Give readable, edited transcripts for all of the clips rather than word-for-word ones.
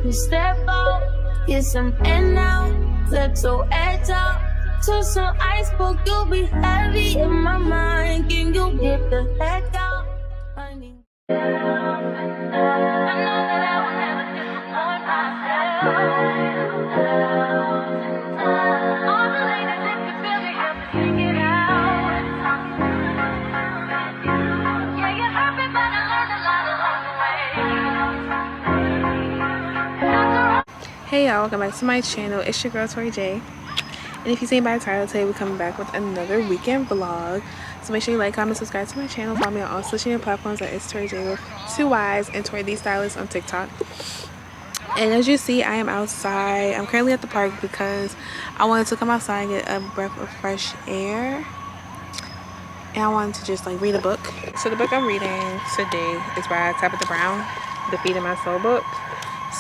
You step out, get some in now, let your edge out. To some iceberg, you'll be heavy in my mind. Can you get the heck out? I need. I know that I will never disappoint myself. All the ladies, if you feel me, have to sing it out. Yeah, you hurt me, but I learned a lot along the way. Hey y'all, welcome back to my channel. It's your girl itstorrijayy, and if you see by the title, today we're coming back with another weekend vlog. So make sure you like, comment, subscribe to my channel. Follow me on all social media platforms at itstorrijayy with 2 Y's, and Tori the Stylist on TikTok. And as you see, I am outside. I'm currently at the park because I wanted to come outside and get a breath of fresh air, and I wanted to just like read a book. So the book I'm reading today is by Tabitha Brown, The Feeding My Soul book.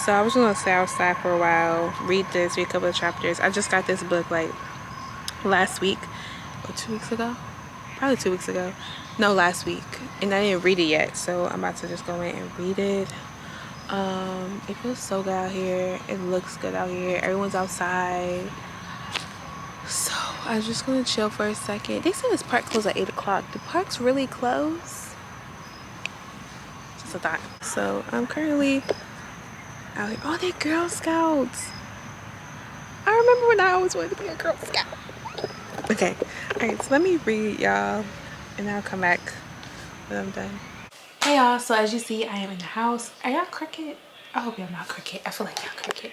So I was just gonna stay outside for a while, read a couple of chapters. I just got this book like last week or 2 weeks ago, probably 2 weeks ago. No, last week, and I didn't read it yet. So I'm about to just go in and read it. It feels so good out here. It looks good out here. Everyone's outside. So I was just gonna chill for a second. They said this park closed at 8 o'clock. The park's really close. Just a thought. So I'm currently out here. Oh, they're Girl Scouts. I remember when I always wanted to be a Girl Scout. Okay, alright, so let me read y'all and I'll come back when I'm done. Hey y'all, so as you see, I am in the house. Are y'all crooked? I hope y'all not crooked. I feel like y'all crooked.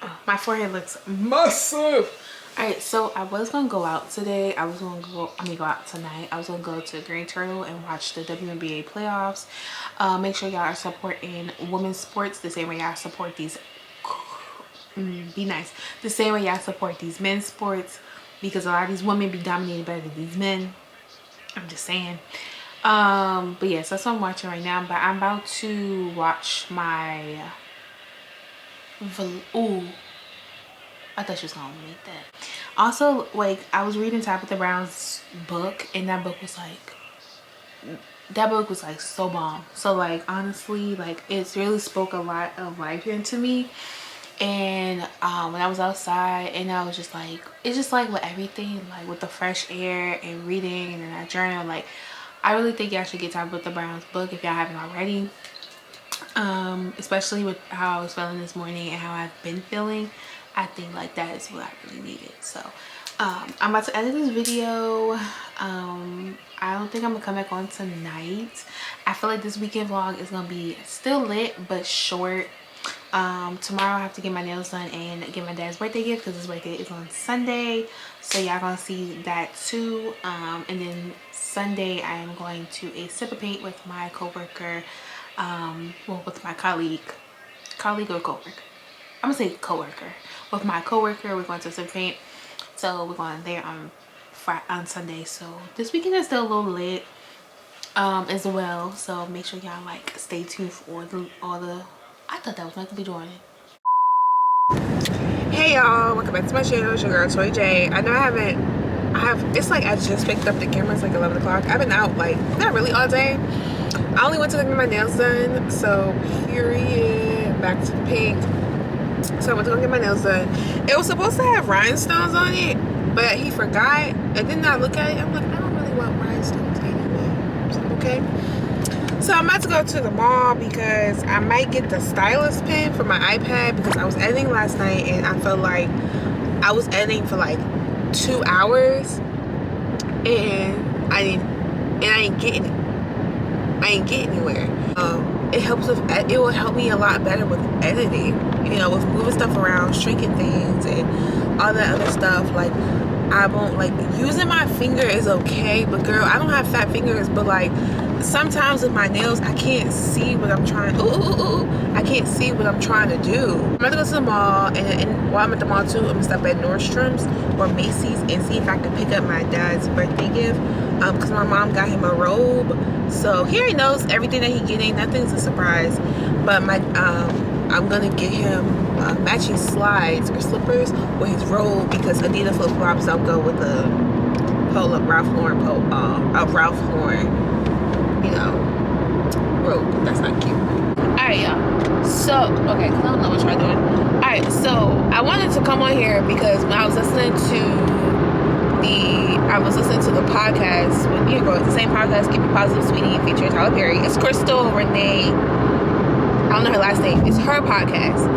Oh, my forehead looks massive. Alright, so I was gonna go out today. I was gonna go out tonight. I was gonna go to Green Turtle and watch the WNBA playoffs. Make sure y'all are supporting women's sports the same way y'all support these be nice. The same way y'all support these men's sports, because a lot of these women be dominated better than these men. I'm just saying. But yes, that's what I'm watching right now. But I'm about to watch my ooh, I thought she was gonna make that. Also, like, I was reading Tabitha Brown's book, and that book was like so bomb. So like, honestly, like, it's really spoke a lot of life into me. And when I was outside, and I was just like, it's just like with everything, like with the fresh air and reading and then that journal, like, I really think y'all should get Tabitha Brown's book if y'all haven't already. Especially with how I was feeling this morning and how I've been feeling. I think like that is what I really needed. So I'm about to edit this video. I don't think I'm gonna come back on tonight. I feel like this weekend vlog is gonna be still lit but short. Tomorrow I have to get my nails done and get my dad's birthday gift because his birthday is on Sunday, so y'all gonna see that too. And then Sunday I am going to a sip of paint with my co-worker, well, with my colleague or co-worker. I'm gonna say co-worker. With my co-worker, we're going to sip paint, so we're going there on Sunday. So this weekend is still a little lit as well, so make sure y'all like stay tuned for all the I thought that was Michael B. Jordan. Hey y'all, welcome back to my channel. It's your girl itstorrijayy. I know it's like I just picked up the camera. It's like 11 o'clock. I've been out like not really all day. I only went to get my nails done, so period. Back to the pink. So I went to go get my nails done. It was supposed to have rhinestones on it, but he forgot. And then I look at it, I'm like, I don't really want rhinestones anyway. So okay. So I'm about to go to the mall because I might get the stylus pen for my iPad, because I was editing last night and I felt like I was editing for like 2 hours and I didn't get anywhere. It will help me a lot better with editing, you know, with moving stuff around, shrinking things and all that other stuff. Like, I won't, like, using my finger is okay, but girl, I don't have fat fingers, but like sometimes with my nails I can't see what I'm trying I can't see what I'm trying to do. I'm about to go to the mall, and while I'm at the mall too, I'm gonna stop at Nordstrom's or Macy's and see if I can pick up my dad's birthday gift, because my mom got him a robe, so he already knows everything that he's getting. Nothing's a surprise, but I'm gonna get him matching slides or slippers with his robe, because Adidas flip-flops don't go with the Ralph Lauren, you know, robe. That's not cute. Alright, y'all. So, okay, because I don't know what y'all doing. Alright, so I wanted to come on here because when I was listening to the podcast with the same podcast, Keep It Positive, Sweetie, featuring Tyler Perry. It's Crystal Renee. I don't know her last name. It's her podcast.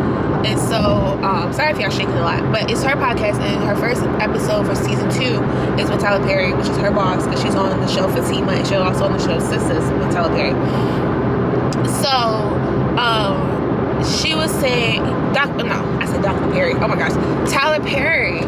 And so, sorry if y'all shaking a lot, but it's her podcast, and her first episode for season 2 is with Tyler Perry, which is her boss, because she's on the show Fatima, and she's also on the show Sisters with Tyler Perry. So, she was saying, Dr. Perry. Oh my gosh. Tyler Perry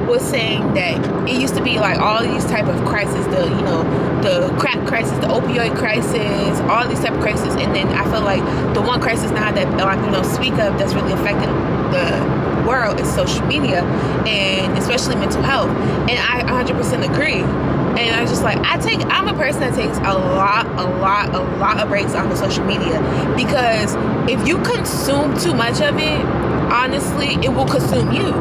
was saying that it used to be like all these type of crises, the crack crisis, the opioid crisis, all these type of crises, and then I feel like the one crisis now that a lot of people don't speak of that's really affecting the world is social media, and especially mental health. And I 100% agree. And I just like, I'm a person that takes a lot of breaks off of social media, because if you consume too much of it, honestly, it will consume you.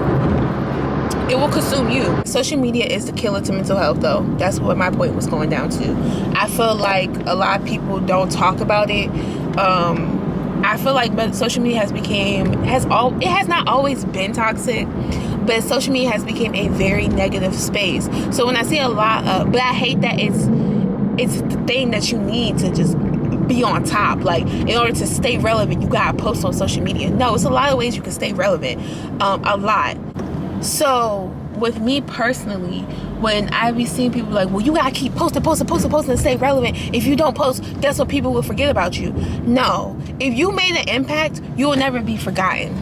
It will consume you. Social media is the killer to mental health, though. That's what my point was going down to. I feel like a lot of people don't talk about it. I feel like, but social media it has not always been toxic, but social media has become a very negative space. So when I see a lot of, but I hate that it's the thing that you need to just be on top. Like, in order to stay relevant, you gotta post on social media. No, it's a lot of ways you can stay relevant. A lot. So with me personally, when I be seeing people like, well, you gotta keep posting and stay relevant. If you don't post, that's what people will forget about you. No, if you made an impact, you will never be forgotten.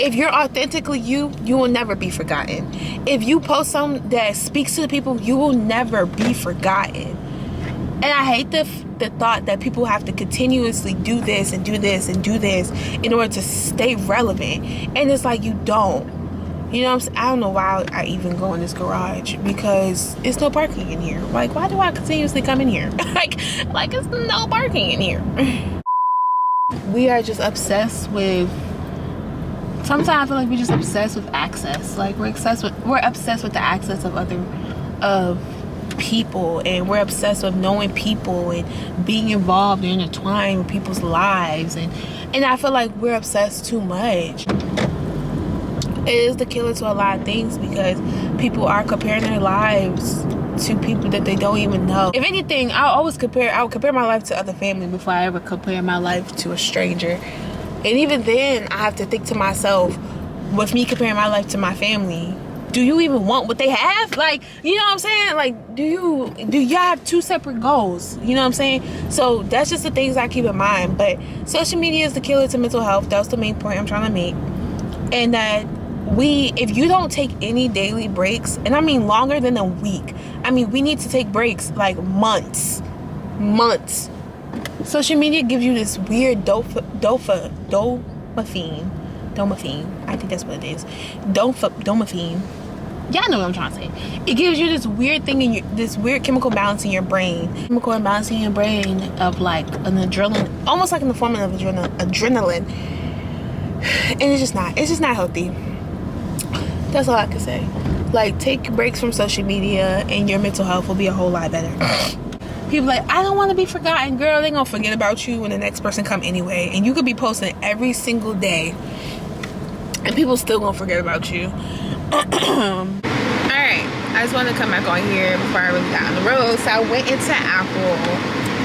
If you're authentically you will never be forgotten. If you post something that speaks to the people, you will never be forgotten. And I hate the thought that people have to continuously do this and do this and do this in order to stay relevant. And it's like, you don't. You know what I'm saying? I don't know why I even go in this garage, because it's no parking in here. Like, why do I continuously come in here? like it's no parking in here. We are just obsessed with, sometimes I feel like we're just obsessed with access. Like, we're obsessed with the access of people, and we're obsessed with knowing people and being involved and intertwined with people's lives, and I feel like we're obsessed too much. It is the killer to a lot of things, because people are comparing their lives to people that they don't even know. If anything, I would compare my life to other family before I ever compare my life to a stranger. And even then, I have to think to myself, with me comparing my life to my family, do you even want what they have? Like, you know what I'm saying? Like, do you have two separate goals? You know what I'm saying? So that's just the things I keep in mind. But social media is the killer to mental health. That was the main point I'm trying to make. And that if you don't take any daily breaks, and I mean longer than a week, I mean, we need to take breaks like months. Social media gives you this weird dopamine. I think that's what it is. Dopamine. Y'all know what I'm trying to say. It gives you this weird thing this weird chemical balance in your brain. Chemical imbalance in your brain of like an adrenaline, almost like in the form of adrenaline. And it's just not healthy. That's all I can say. Like, take breaks from social media and your mental health will be a whole lot better. People like, I don't want to be forgotten. Girl, they gonna forget about you when the next person come anyway. And you could be posting every single day and people still gonna forget about you. Alright, I just want to come back on here before I really got on the road. So I went into Apple.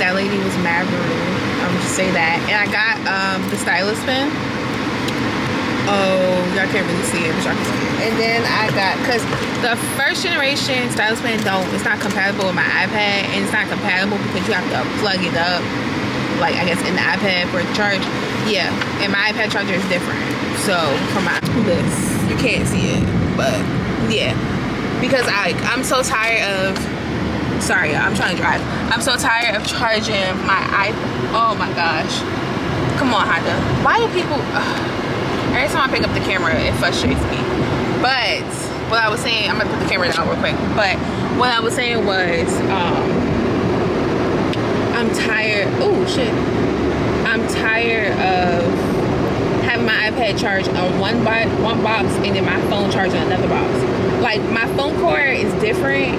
That lady was mad rude. I'm just say that. And I got the stylus pen. Oh, y'all can't really see it, but y'all can see it. And then I got, because the first generation stylus pen it's not compatible with my iPad, and it's not compatible because you have to plug it up, like, I guess, in the iPad for a charge. Yeah, and my iPad charger is different. So, for this, you can't see it, but, yeah. Because I'm so tired of, sorry, y'all, I'm trying to drive. I'm so tired of charging my iPad. Oh, my gosh. Come on, Honda. Why do people... Every time I pick up the camera, it frustrates me. But what I was saying, I'm gonna put the camera down real quick. But what I was saying was, I'm tired. Oh shit! I'm tired of having my iPad charged on one box and then my phone charged on another box. Like, my phone cord is different,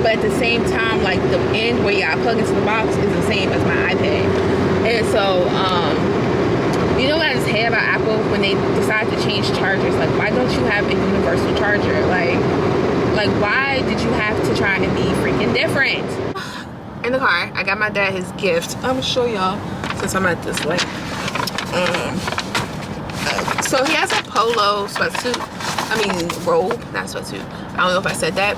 but at the same time, like, the end where y'all plug into the box is the same as my iPad. And so, always hate about Apple when they decide to change chargers. Like, why don't you have a universal charger? Like why did you have to try and be freaking different? In the car, I got my dad his gift. I'm gonna show y'all since I'm at this way. So he has a polo sweatsuit. I mean robe, not sweatsuit. I don't know if I said that.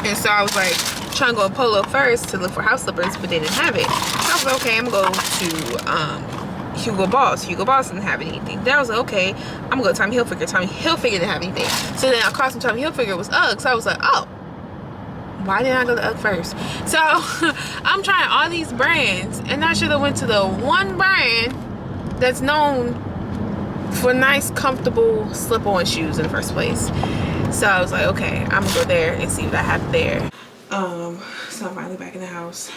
And so I was like trying to go polo first to look for house slippers, but they didn't have it. So I was like, okay, I'm gonna go to Hugo Boss. Hugo Boss didn't have anything. Then I was like, okay, I'm gonna go to Tommy Hilfiger. Tommy Hilfiger didn't have anything. So then across from Tommy Hilfiger was UGG. So I was like, oh, why didn't I go to UGG first? So I'm trying all these brands, and I should have went to the one brand that's known for nice, comfortable slip-on shoes in the first place. So I was like, okay, I'm gonna go there and see what I have there. So I'm finally back in the house.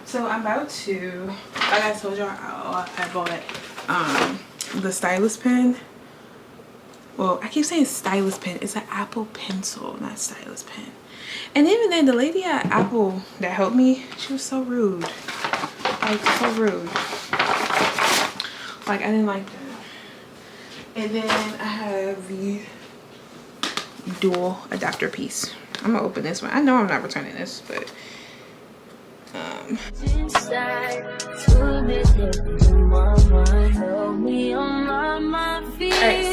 So I'm about to, like I told y'all, I bought the stylus pen. Well, I keep saying stylus pen. It's an Apple pencil, not stylus pen. And even then, the lady at Apple that helped me, she was so rude. Like, so rude. Like, I didn't like that. And then I have the dual adapter piece. I'm gonna open this one. I know I'm not returning this, but alright, so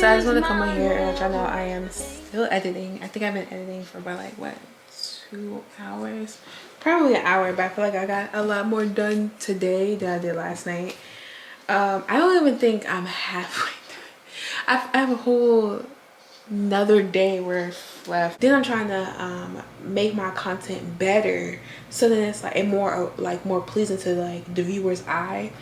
I just want to come on here and let y'all know I am still editing. I think I've been editing for about like what, 2 hours, probably an hour, but I feel like I got a lot more done today than I did last night. I don't even think I'm halfway done. I have a whole another day worth left. Then I'm trying to make my content better, so then it's like more pleasing to like the viewer's eye.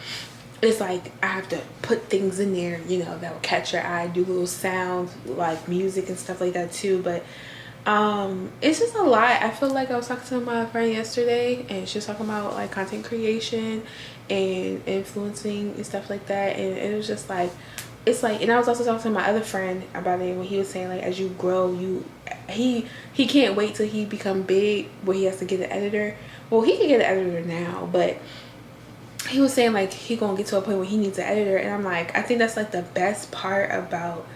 It's like I have to put things in there, you know, that will catch your eye, do little sounds like music and stuff like that too. But it's just a lot. I feel like I was talking to my friend yesterday, and she was talking about like content creation and influencing and stuff like that, and it was just like, it's like, and I was also talking to my other friend about it when he was saying like, as you grow, he can't wait till he become big where he has to get an editor. Well, he can get an editor now, but he was saying like he gonna get to a point where he needs an editor. And I'm like, I think that's like the best part about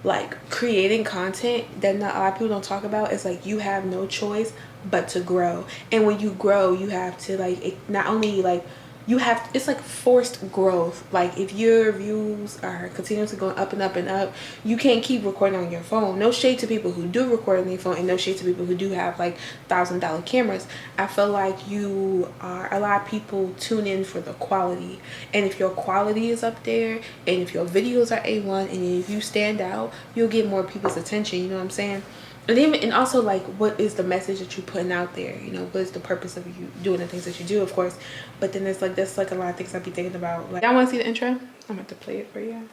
like creating content that not a lot of people don't talk about. Is like, you have no choice but to grow. And when you grow, you have to like, not only like, you have, it's like forced growth. Like if your views are continuously going up and up and up, you can't keep recording on your phone. No shade to people who do record on their phone, and no shade to people who do have like $1,000 cameras. I feel like a lot of people tune in for the quality, and if your quality is up there, and if your videos are A1, and if you stand out, you'll get more people's attention. You know what I'm saying? And also like, what is the message that you're putting out there? You know, what is the purpose of you doing the things that you do, of course. But then there's like a lot of things I'd be thinking about. Like, y'all want to see the intro? I'm about to play it for you.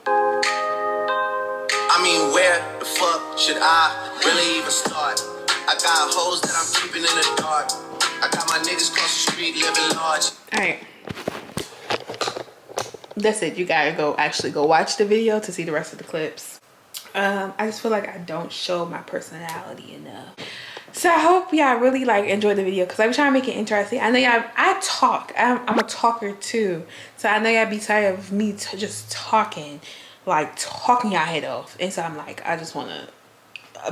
I mean, where the fuck should I really even start? I got hoes that I'm keeping in the dark. I got my niggas across the street living large. Alright, that's it. You gotta actually go watch the video to see the rest of the clips. I just feel like I don't show my personality enough. So I hope y'all really like enjoy the video, because I'm trying to make it interesting. I know y'all, I'm a talker too, so I know y'all be tired of me just talking y'all head off. And so I'm like, I just want to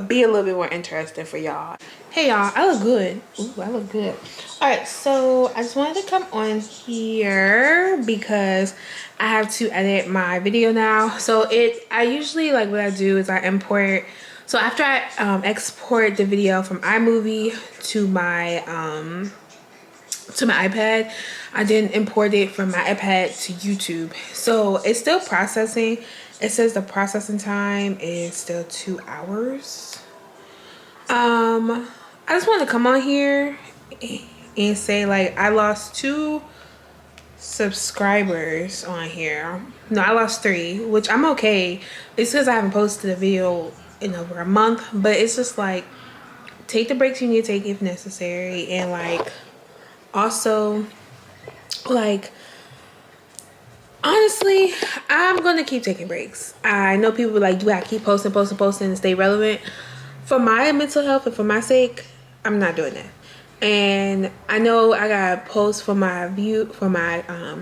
be a little bit more interesting for y'all. Hey y'all, I look good. Ooh, I look good. All right, so I just wanted to come on here because I have to edit my video now. So I usually, like, what I do is I import. So after I export the video from iMovie to my iPad, I then import it from my iPad to YouTube. So it's still processing. It says the processing time is still 2 hours. I just wanted to come on here and say, like, I lost 2 subscribers on here. No, I lost 3, which I'm okay. It's because I haven't posted a video in over a month, but it's just like, take the breaks you need to take if necessary. And like, also, like, honestly, I'm gonna keep taking breaks. I know people like, you gotta keep posting and stay relevant. For my mental health and for my sake, I'm not doing that. And I know I got posts for my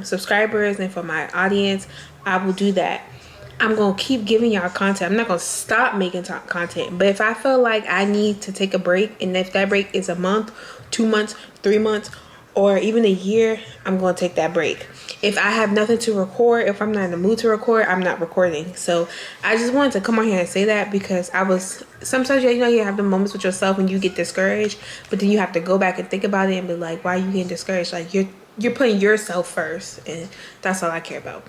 subscribers and for my audience. I will do that. I'm gonna keep giving y'all content. I'm not gonna stop making content, but if I feel like I need to take a break, and if that break is a month, 2 months, 3 months, or even a year, I'm gonna take that break. If I have nothing to record, if I'm not in the mood to record, I'm not recording. So I just wanted to come on here and say that, because sometimes you have the moments with yourself when you get discouraged, but then you have to go back and think about it and be like, why are you getting discouraged? Like, you're putting yourself first, and that's all I care about.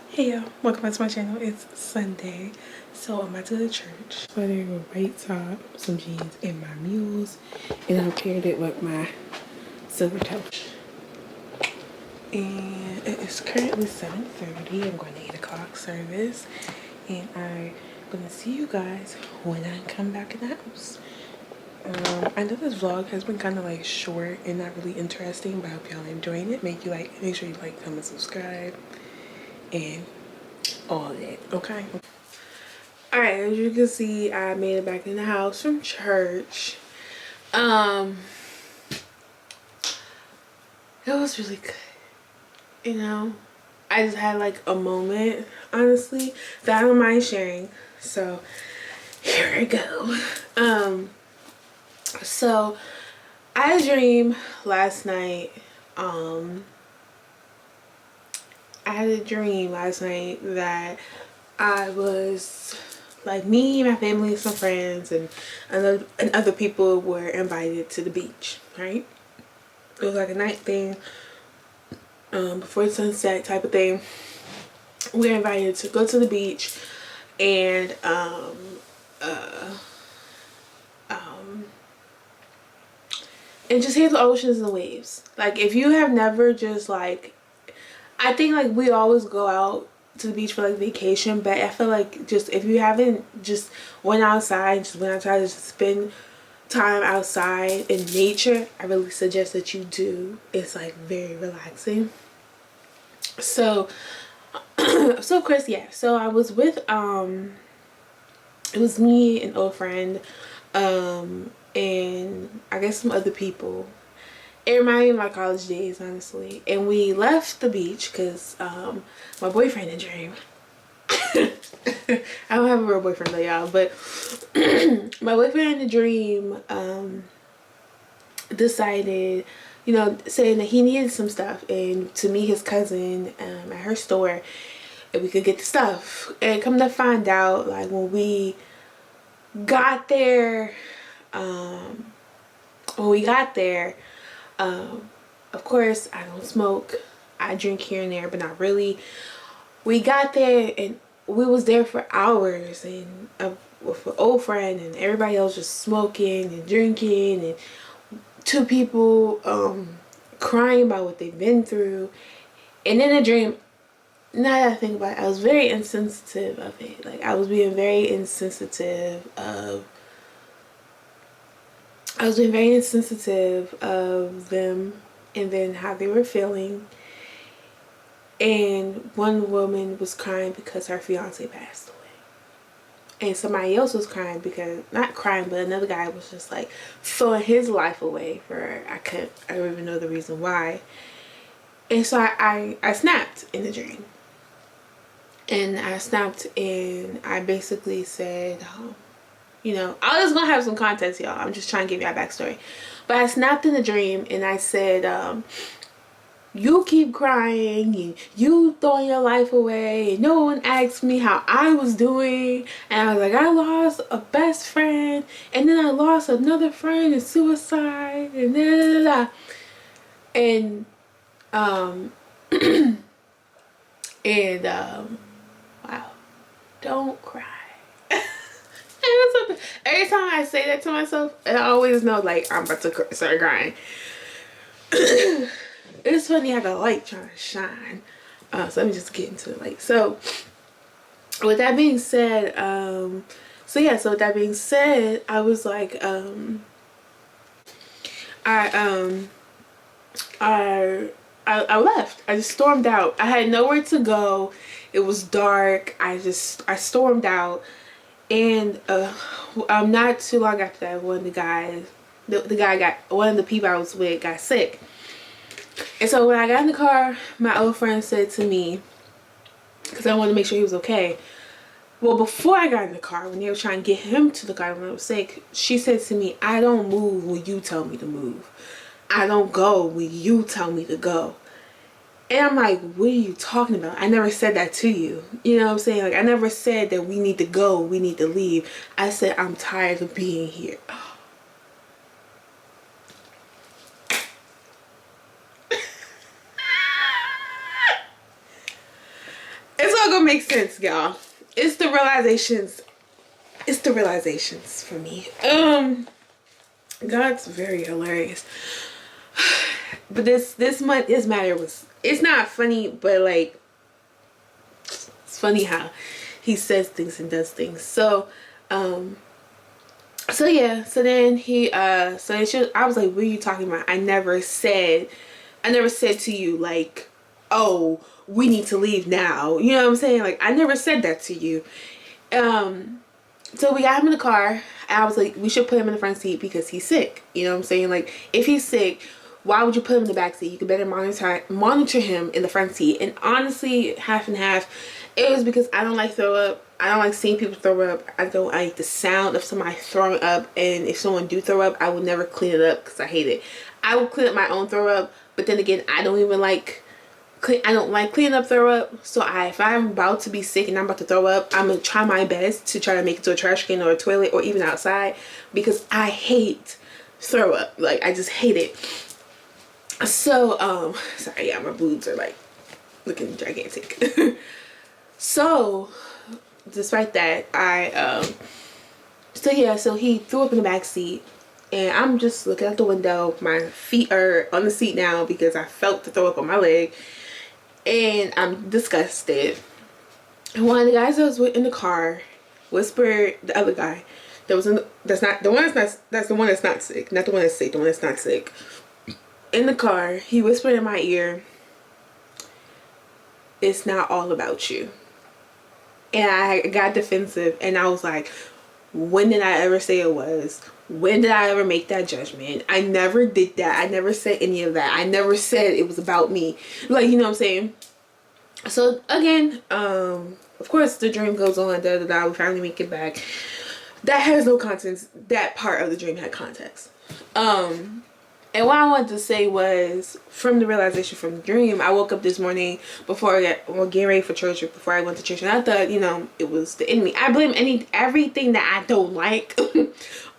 Hey y'all, welcome back to my channel. It's Sunday, so I'm about to go to church. Wearing a white top, some jeans, and my mules, and I paired it with my silver toe. And it is currently 7:30. I'm going to 8 o'clock service, and I'm gonna see you guys when I come back in the house. I know this vlog has been kind of like short and not really interesting, but I hope y'all are enjoying it. Make sure you like, comment, subscribe, and all that. Okay. All right, as you can see, I made it back in the house from church. It was really good. You know, I just had like a moment, honestly, that I don't mind sharing. So here I go. So I had a dream last night. That I was like, me, my family, some friends, and other people were invited to the beach, right? It was like a night thing, before sunset type of thing. We were invited to go to the beach and and just hear the oceans and the waves. Like, if you have never just like, I think like we always go out to the beach for like vacation, but I feel like just if you haven't just went outside to spend time outside in nature, I really suggest that you do. It's like very relaxing. So of course, yeah, so I was with it was me, an old friend, and I guess some other people. It reminded me of my college days, honestly. And we left the beach because my boyfriend in dream. I don't have a real boyfriend though, y'all, but my boyfriend in the dream decided, you know, saying that he needed some stuff, and to meet his cousin at her store, and we could get the stuff. And come to find out, like, when we got there, of course, I don't smoke. I drink here and there, but not really. We got there and we was there for hours, and with an old friend and everybody else just smoking and drinking, and two people crying about what they've been through. And in a dream, now that I think about it, I was very insensitive of it. Like, I was being very insensitive of them, and then how they were feeling. And one woman was crying because her fiance passed away, and somebody else was crying because, not crying, but another guy was just like throwing his life away for, I don't even know the reason why. And so I snapped in the dream, and I basically said, you know, I was gonna have some context, y'all. I'm just trying to give y'all a backstory. But I snapped in the dream and I said, you keep crying and you throwing your life away, and no one asked me how I was doing. And I was like, I lost a best friend, and then I lost another friend in suicide, and da da da da. And wow, don't cry. Every time I say that to myself, I always know, like, I'm about to start crying. It's funny how the light trying to shine. So let me just get into the light. So with that being said, I was like, I left. I just stormed out. I had nowhere to go. It was dark. I stormed out. And not too long after that, one of the guys the guy got, one of the people I was with got sick. And so when I got in the car, my old friend said to me, because I wanted to make sure he was okay. Well, before I got in the car, when they were trying to get him to the car when I was sick, she said to me, I don't move when you tell me to move. I don't go when you tell me to go. And I'm like, what are you talking about? I never said that to you. You know what I'm saying? Like, I never said that we need to go, we need to leave. I said, I'm tired of being here. It's all gonna make sense, y'all. It's the realizations. It's the realizations for me. God's very hilarious. But this month, this matter was, it's not funny, but like, it's funny how he says things and does things. So yeah, so then he I was like, what are you talking about? I never said to you like, oh, we need to leave now. You know what I'm saying? Like, I never said that to you. So we got him in the car. I was like, we should put him in the front seat because he's sick. You know what I'm saying? Like, if he's sick, why would you put him in the back seat? You could better monitor him in the front seat. And honestly, half and half, it was because I don't like throw up. I don't like seeing people throw up. I don't like the sound of somebody throwing up. And if someone do throw up, I would never clean it up because I hate it. I would clean up my own throw up, but then again, I don't like cleaning up throw up. So if I'm about to be sick and I'm about to throw up, I'm gonna try my best to try to make it to a trash can or a toilet or even outside, because I hate throw up. Like, I just hate it. So sorry, yeah, my boobs are like looking gigantic. So despite that, so he threw up in the back seat. And I'm just looking out the window. My feet are on the seat now because I felt the throw up on my leg. And I'm disgusted. And one of the guys that was in the car whispered, the other guy that was in the, that's the one that's not sick. Not the one that's sick, the one that's not sick. In the car, he whispered in my ear, it's not all about you. And I got defensive and I was like, when did I ever say it was? When did I ever make that judgment? I never did that. I never said any of that. I never said it was about me. Like, you know what I'm saying? So again, of course the dream goes on, we finally make it back. That has no context. That part of the dream had context. And what I wanted to say was, from the realization from the dream, I woke up this morning before I getting ready for church, or before I went to church, and I thought, you know, it was the enemy. I blame everything that I don't like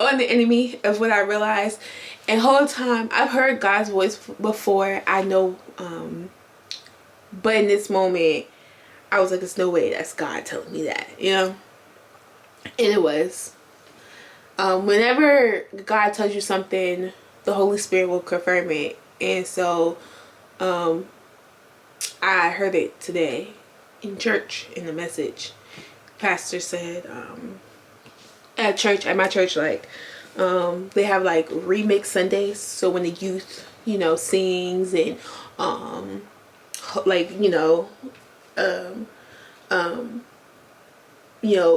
on the enemy, of what I realized. And the whole time, I've heard God's voice before, I know, but in this moment, I was like, there's no way that's God telling me that, you know? And it was. Whenever God tells you something, the Holy Spirit will confirm it. And so I heard it today in church, in the message. Pastor said at my church, like they have like remix Sundays. So when the youth, you know, sings and like, you know,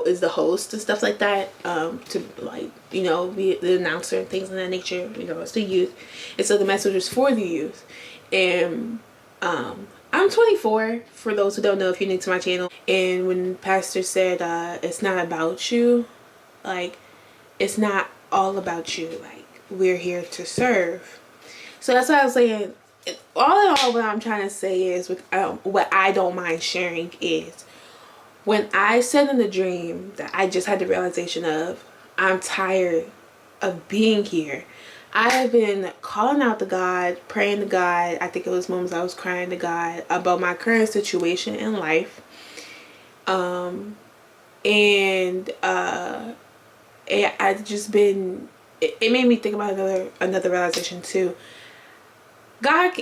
is the host and stuff like that, to, like, you know, be the announcer and things of that nature. You know, it's the youth, and so the message is for the youth. And I'm 24, for those who don't know, if you're new to my channel. And when Pastor said it's not about you, like, it's not all about you, like, we're here to serve. So that's what I was saying. All in all, what I'm trying to say is, with what I don't mind sharing is, when I said in the dream that I just had the realization of, I'm tired of being here. I have been calling out to God, praying to God. I think it was moments I was crying to God about my current situation in life. And I've just been, it made me think about another realization too. God,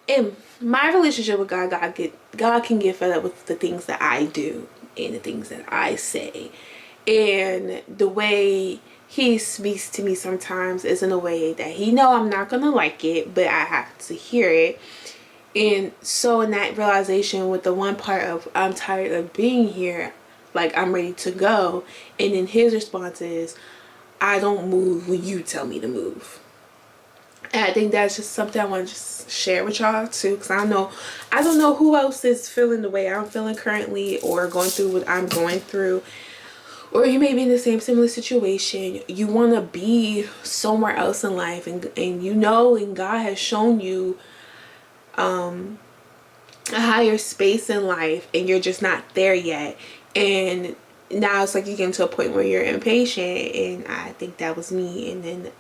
in my relationship with God, God can get fed up with the things that I do and the things that I say, and the way he speaks to me sometimes is in a way that he know I'm not gonna like it, but I have to hear it. And so in that realization, with the one part of I'm tired of being here, like, I'm ready to go, and then his response is, I don't move when you tell me to move. And I think that's just something I want to just share with y'all too, because I don't know who else is feeling the way I'm feeling currently, or going through what I'm going through, or you may be in the same similar situation. You want to be somewhere else in life, and and God has shown you a higher space in life, and you're just not there yet. And now it's like you get to a point where you're impatient, and I think that was me. And then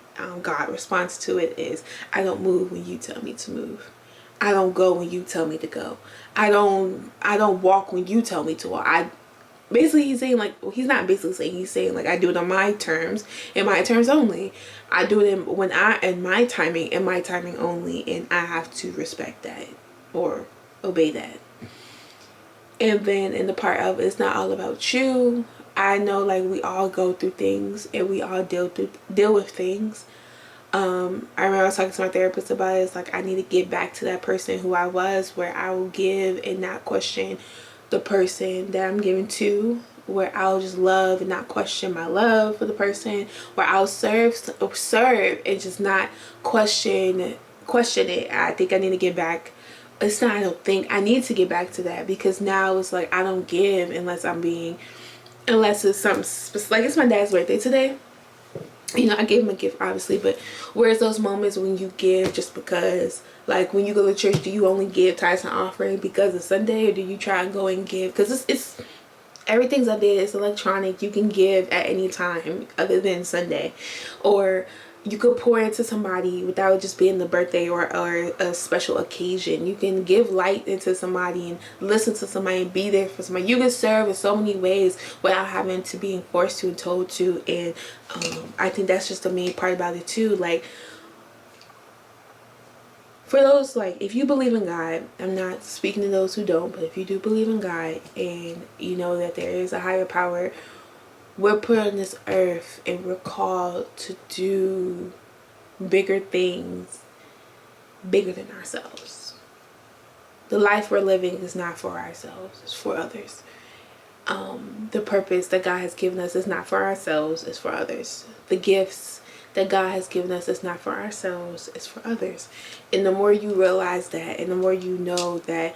God's response to it is, I don't move when you tell me to move. I don't go when you tell me to go. I don't walk when you tell me to walk. Basically, he's saying, like, well, he's not basically saying, he's saying, like, I do it on my terms, and my terms only. I do it in my timing only, and I have to respect that or obey that. And then in the part of it's not all about you, I know, like, we all go through things, and we all deal with things. I remember I was talking to my therapist about it. It's like, I need to get back to that person who I was, where I will give and not question the person that I'm giving to, where I'll just love and not question my love for the person, where I'll serve and just not question it. I think I need to get back. It's not, I don't think I need to get back to that, because now it's like I don't give unless it's something specific. Like, it's my dad's birthday today. You know, I gave him a gift, obviously, but where's those moments when you give just because? Like, when you go to church, do you only give tithes and offering because it's Sunday, or do you try and go and give? Because it's everything's up there. It's electronic. You can give at any time other than Sunday, or you could pour into somebody without just being the birthday or a special occasion. You can give light into somebody and listen to somebody and be there for somebody. You can serve in so many ways without having to being forced to and told to. And I think that's just the main part about it too. Like, for those, like, if you believe in God, I'm not speaking to those who don't, but if you do believe in God and you know that there is a higher power, we're put on this earth and we're called to do bigger things, bigger than ourselves. The life we're living is not for ourselves, it's for others. The purpose that God has given us is not for ourselves, it's for others. The gifts that God has given us is not for ourselves, it's for others. And the more you realize that, and the more you know that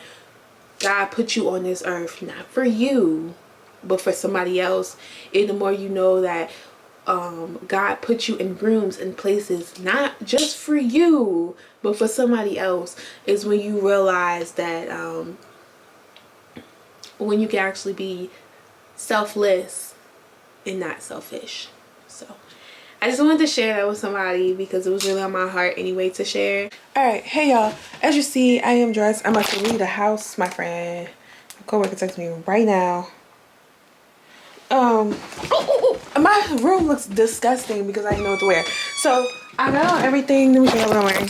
God put you on this earth not for you, but for somebody else, and the more you know that God put you in rooms and places not just for you but for somebody else, is when you realize that when you can actually be selfless and not selfish. So I just wanted to share that with somebody because it was really on my heart anyway to share. Alright, hey y'all, as you see, I am dressed. I'm about to leave the house. My friend, my coworker texted me right now. My room looks disgusting because I didn't know what to wear. So I got on everything. Let me show you what I'm wearing.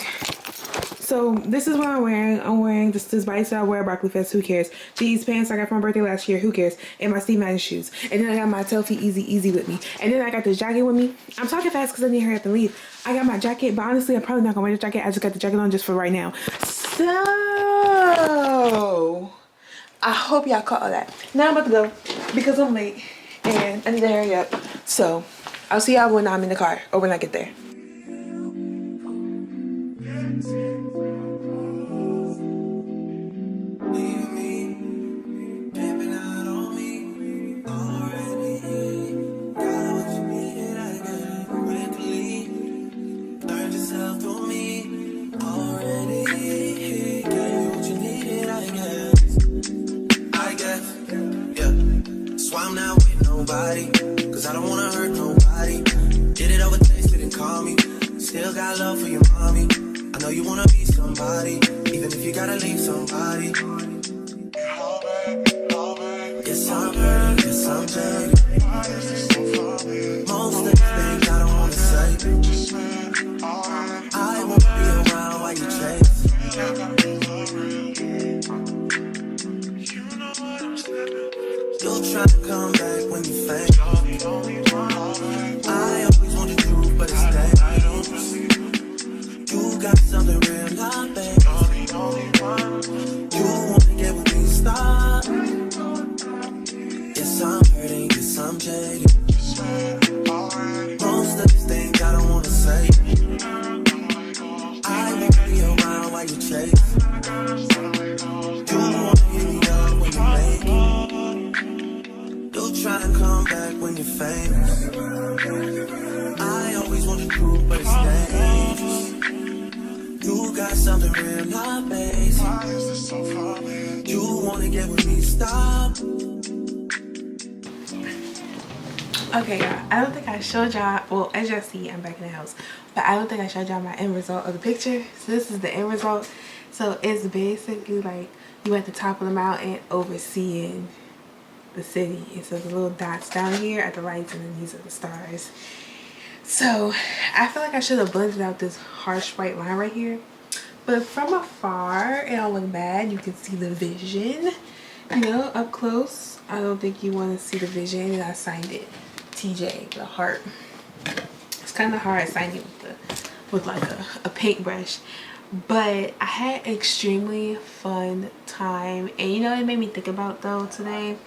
So this is what I'm wearing. I'm wearing this Bicep wear Broccoli Fest. Who cares? These pants I got for my birthday last year. Who cares? And my Steve Madden shoes. And then I got my Telfie Easy with me. And then I got this jacket with me. I'm talking fast because I need to hurry up and leave. I got my jacket, but honestly, I'm probably not gonna wear the jacket. I just got the jacket on just for right now. So I hope y'all caught all that. Now I'm about to go because I'm late and I need to hurry up. So I'll see y'all when I'm in the car or when I get there. Cause I don't wanna hurt nobody. Did it over text, didn't call me. Still got love for your mommy. I know you wanna be somebody, even if you gotta leave somebody. Yes, I'm hurt, yes, I'm dirty. Most of the things I don't wanna say. I won't be around while you chase. You'll try to come back when you faint. I always want the truth, but it's dangerous. You got something real, not fake. You wanna get with me, stop. Yes, I'm hurting, yes, I'm why you chase. You wanna hit me up when you make it. You try and come back when you're famous. I always want the truth, but it's dangerous. You got something real, not basic. You wanna get with me, stop. Okay, y'all, I don't think I showed y'all, well, as y'all see, I'm back in the house, but I don't think I showed y'all my end result of the picture. So this is the end result. So it's basically like you at the top of the mountain overseeing the city. And so the little dots down here are the lights, and then these are the stars. So I feel like I should have blended out this harsh white line right here, but from afar it don't look bad. You can see the vision, you know, up close. I don't think you want to see the vision, and I signed it TJ, the heart. It's kind of hard signing with like a paintbrush, but I had an extremely fun time. And you know what it made me think about though today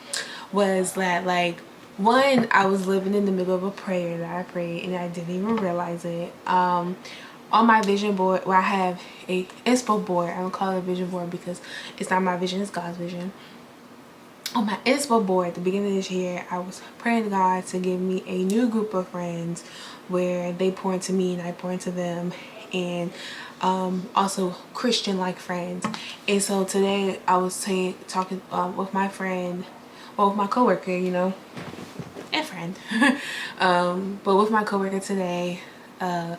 was that, like, one, I was living in the middle of a prayer that I prayed and I didn't even realize it. On my vision board, where I have a inspo board, I don't call it a vision board because it's not my vision, it's God's vision. On my inspo board at the beginning of this year, I was praying to God to give me a new group of friends where they pour into me and I pour into them, and also Christian like friends. And so today I was talking with my friend, well, with my coworker, you know, and friend, but with my coworker today. When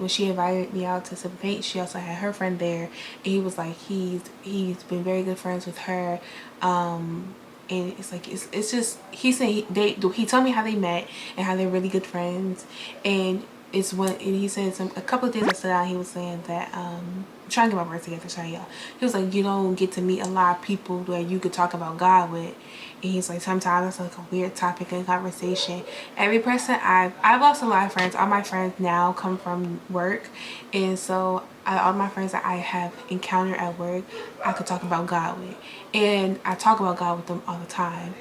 she invited me out to some paint, she also had her friend there, and he was like, he's been very good friends with her, and it's like it's just, he said he told me how they met and how they're really good friends. And it's when, and he said a couple of things that stood out. He was saying that I'm trying to get my words together, sorry y'all. He was like, you don't get to meet a lot of people that you could talk about God with. And he's like, sometimes it's like a weird topic in conversation. Every person I've lost a lot of friends. All my friends now come from work, and so all my friends that I have encountered at work, I could talk about God with, and I talk about God with them all the time.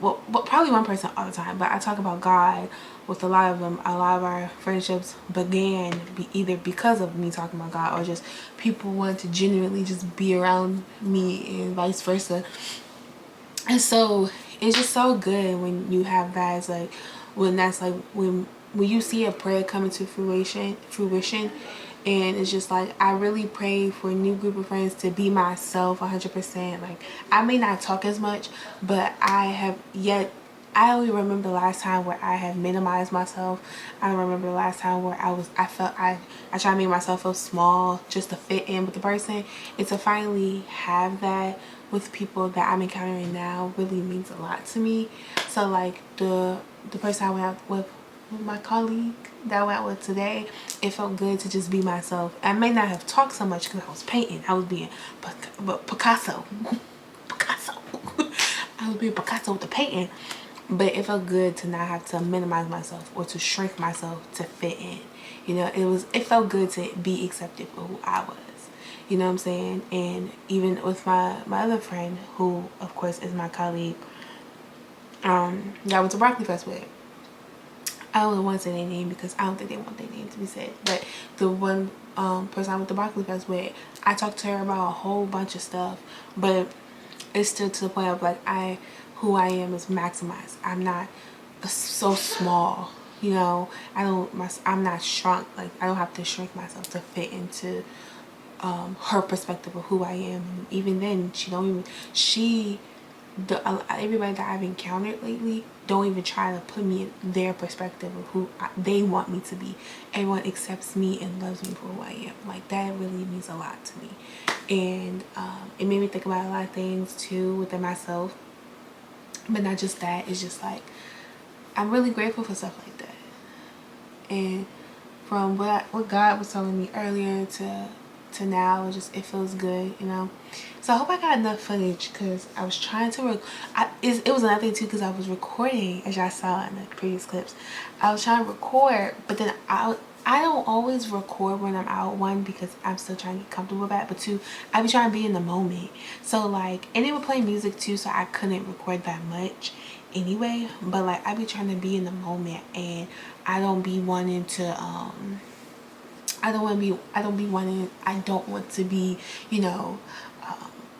Well, probably one person all the time, but I talk about God with a lot of them. A lot of our friendships began either because of me talking about God, or just people wanted to genuinely just be around me, and vice versa. And so it's just so good when you have guys like, when that's like, when you see a prayer coming to fruition, and it's just like, I really pray for a new group of friends to be myself 100%. Like, I may not talk as much, but I only remember the last time where I have minimized myself. I don't remember the last time where I felt I try to make myself feel small just to fit in with the person. And to finally have that with people that I'm encountering now really means a lot to me. So like the person I went out with my colleague that I went out with today, it felt good to just be myself. I may not have talked so much because I was painting. I was being Picasso. I was being Picasso with the painting. But it felt good to not have to minimize myself or to shrink myself to fit in. You know, it felt good to be accepted for who I was. You know what I'm saying? And even with my other friend, who of course is my colleague, that I went to Broccoli Fest with. I don't want to say their name because I don't think they want their name to be said. But the one person I went to Broccoli Fest with, I talked to her about a whole bunch of stuff. But it's still to the point of like, who I am is maximized. I'm not so small, you know. I'm not shrunk. Like, I don't have to shrink myself to fit into her perspective of who I am. And even then, everybody that I've encountered lately don't even try to put me in their perspective of who they want me to be. Everyone accepts me and loves me for who I am. Like, that really means a lot to me. And it made me think about a lot of things too within myself. But not just that, it's just like, I'm really grateful for stuff like that. And from what God was telling me earlier to now, it feels good, you know. So I hope I got enough footage, because I was trying to it was another thing too, because I was recording, as y'all saw in the previous clips. I was trying to record, but then I don't always record when I'm out, one, because I'm still trying to get comfortable with that, but two, I be trying to be in the moment. So like, and they were playing music too, so I couldn't record that much anyway. But like, I be trying to be in the moment, and I don't be wanting to I don't want to be, you know,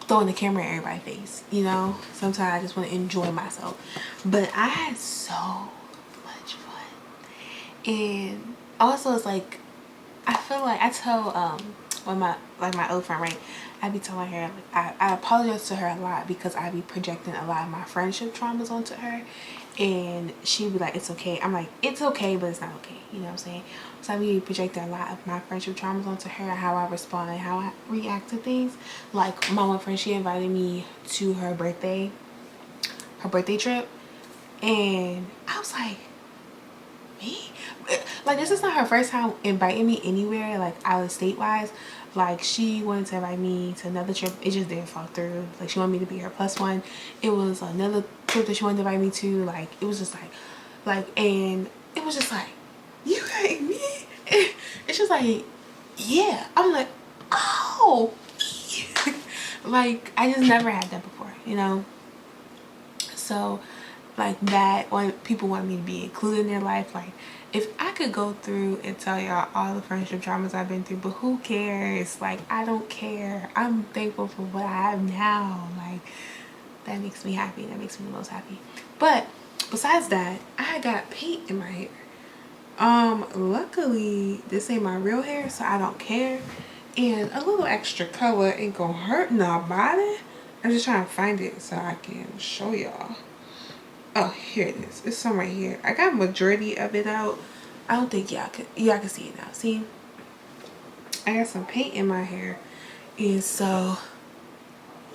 throwing the camera in everybody's face, you know. Sometimes I just want to enjoy myself. But I had so much fun. And also it's like, I feel like I tell my old friend, right, I be telling her, like, I apologize to her a lot because I be projecting a lot of my friendship traumas onto her, and she be like, it's okay. I'm like, it's okay, but it's not okay, you know what I'm saying? So I be projecting a lot of my friendship traumas onto her, how I respond and how I react to things. Like my one friend, she invited me to her birthday trip, and I was like, me? Like, this is not her first time inviting me anywhere, like out of state wise. Like, she wanted to invite me to another trip, it just didn't fall through. Like, she wanted me to be her plus one. It was another trip that she wanted to invite me to. Like, it was just like, and it was just like, you hate me? It's just like, yeah. I'm like, oh. Like, I just never had that before, you know. So like that, when people want me to be included in their life, like, if I could go through and tell y'all all the friendship traumas I've been through, but who cares? Like, I don't care. I'm thankful for what I have now. Like, that makes me happy. That makes me the most happy. But besides that, I got paint in my hair. Luckily this ain't my real hair, so I don't care, and a little extra color ain't gonna hurt nobody. I'm just trying to find it so I can show y'all. Oh, here it is. It's some right here. I got majority of it out. I don't think y'all can see it now. See, I got some paint in my hair, and so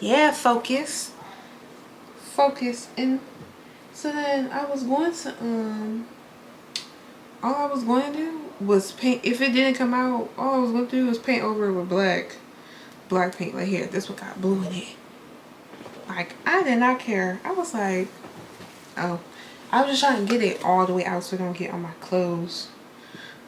yeah, focus. And so then I was going to all I was going to do was paint. If it didn't come out, all I was going to do was paint over it with black paint. Like, here, this one got blue in it. Like, I did not care. I was like, oh, I was just trying to get it all the way out so it don't get on my clothes,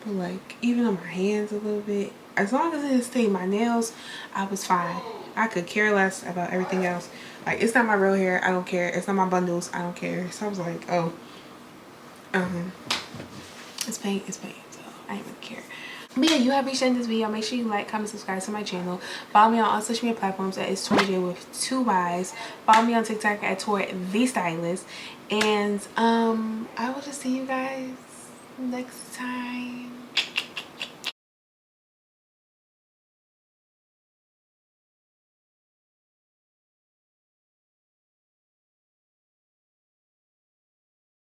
but like even on my hands a little bit. As long as it didn't stain my nails, I was fine. I could care less about everything else. Like, it's not my real hair, I don't care. It's not my bundles, I don't care. So I was like, oh, it's paint, so I didn't really care. But yeah, you have reached the end of this video. Make sure you like, comment, subscribe to my channel. Follow me on all social media platforms at itstorrijayy with 2 Y's. Follow me on TikTok at Tor the Stylist. And I will just see you guys next time.